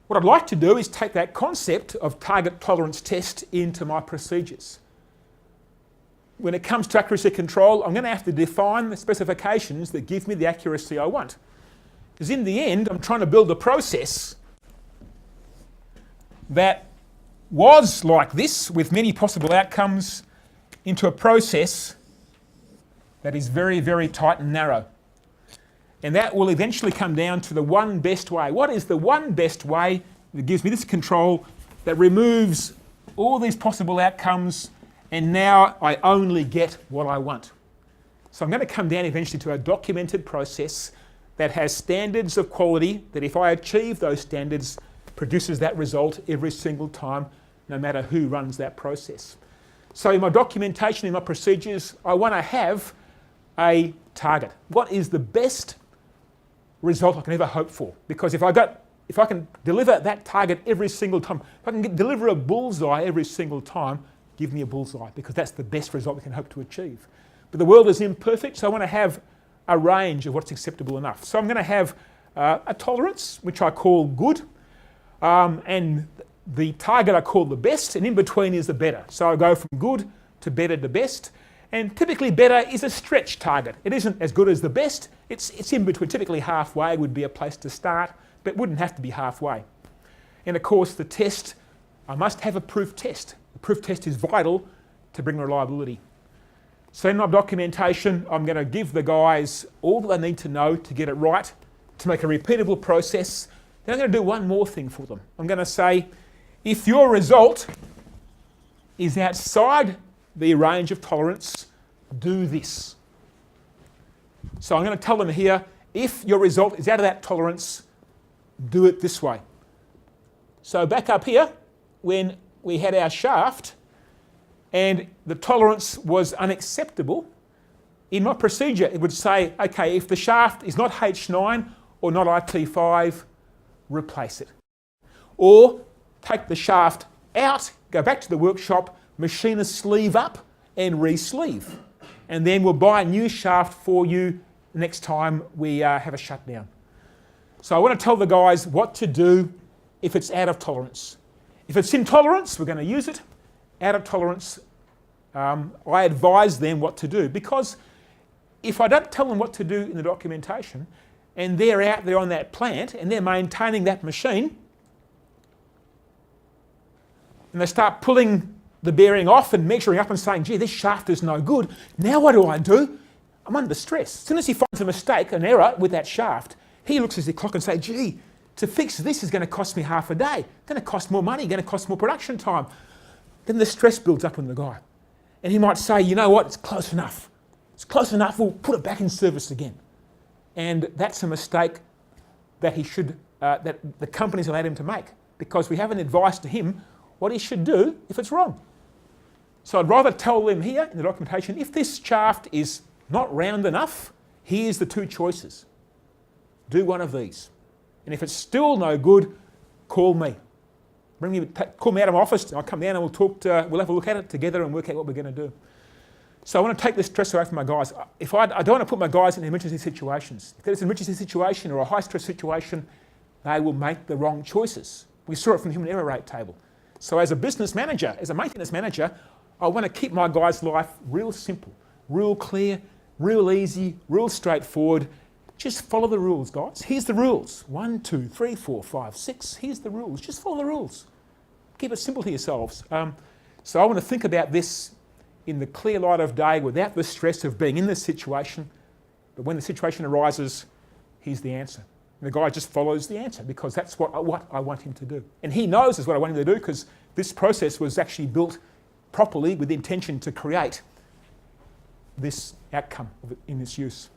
What I'd like to do is take that concept of target tolerance test into my procedures. When it comes to accuracy control, I'm going to have to define the specifications that give me the accuracy I want. Because in the end, I'm trying to build a process that was like this, with many possible outcomes, into a process that is very, very tight and narrow. And that will eventually come down to the one best way. What is the one best way that gives me this control that removes all these possible outcomes, and now I only get what I want? So I'm going to come down eventually to a documented process that has standards of quality that, if I achieve those standards, produces that result every single time, no matter who runs that process. So in my documentation, in my procedures, I want to have a target. What is the best result I can ever hope for? Because if I can deliver that target every single time, if I can deliver a bullseye every single time, give me a bullseye, because that's the best result we can hope to achieve. But the world is imperfect, so I want to have a range of what's acceptable enough. So I'm going to have a tolerance, which I call good, and the target I call the best, and in between is the better. So I go from good to better to best, and typically better is a stretch target. It isn't as good as the best, it's in between. Typically halfway would be a place to start, but it wouldn't have to be halfway. And of course the test, I must have a proof test. The proof test is vital to bring reliability. So in my documentation, I'm going to give the guys all that they need to know to get it right, to make a repeatable process. Then I'm going to do one more thing for them. I'm going to say, if your result is outside the range of tolerance, do this. So I'm going to tell them here, if your result is out of that tolerance, do it this way. So back up here, when we had our shaft and the tolerance was unacceptable, in my procedure it would say, okay, if the shaft is not H9 or not IT5, replace it. Or take the shaft out, go back to the workshop, machine a sleeve up and re-sleeve. And then we'll buy a new shaft for you next time we have a shutdown. So I want to tell the guys what to do if it's out of tolerance. If it's in tolerance, we're going to use it. Out of tolerance, I advise them what to do, because if I don't tell them what to do in the documentation and they're out there on that plant and they're maintaining that machine and they start pulling the bearing off and measuring up and saying, gee, this shaft is no good, now what do? I'm under stress. As soon as he finds a mistake, an error with that shaft, he looks at the clock and says, gee, to fix this is going to cost me half a day, going to cost more money, going to cost more production time. Then the stress builds up in the guy. And he might say, you know what, it's close enough. It's close enough, we'll put it back in service again. And that's a mistake that that the company's allowed him to make, because we haven't advised to him what he should do if it's wrong. So I'd rather tell them here in the documentation, if this shaft is not round enough, here's the two choices. Do one of these. And if it's still no good, call me. Call me out of my office, I'll come down and we'll have a look at it together and work out what we're going to do. So I want to take the stress away from my guys. I don't want to put my guys in emergency situations. If there's an emergency situation or a high stress situation, they will make the wrong choices. We saw it from the human error rate table. So as a business manager, as a maintenance manager, I want to keep my guys' life real simple, real clear, real easy, real straightforward. Just follow the rules, guys. Here's the rules. 1, 2, 3, 4, 5, 6. Here's the rules. Just follow the rules. Keep it simple to yourselves. So I want to think about this in the clear light of day without the stress of being in this situation. But when the situation arises, here's the answer. And the guy just follows the answer, because that's what I want him to do. And he knows is what I want him to do, because this process was actually built properly with the intention to create this outcome in this use.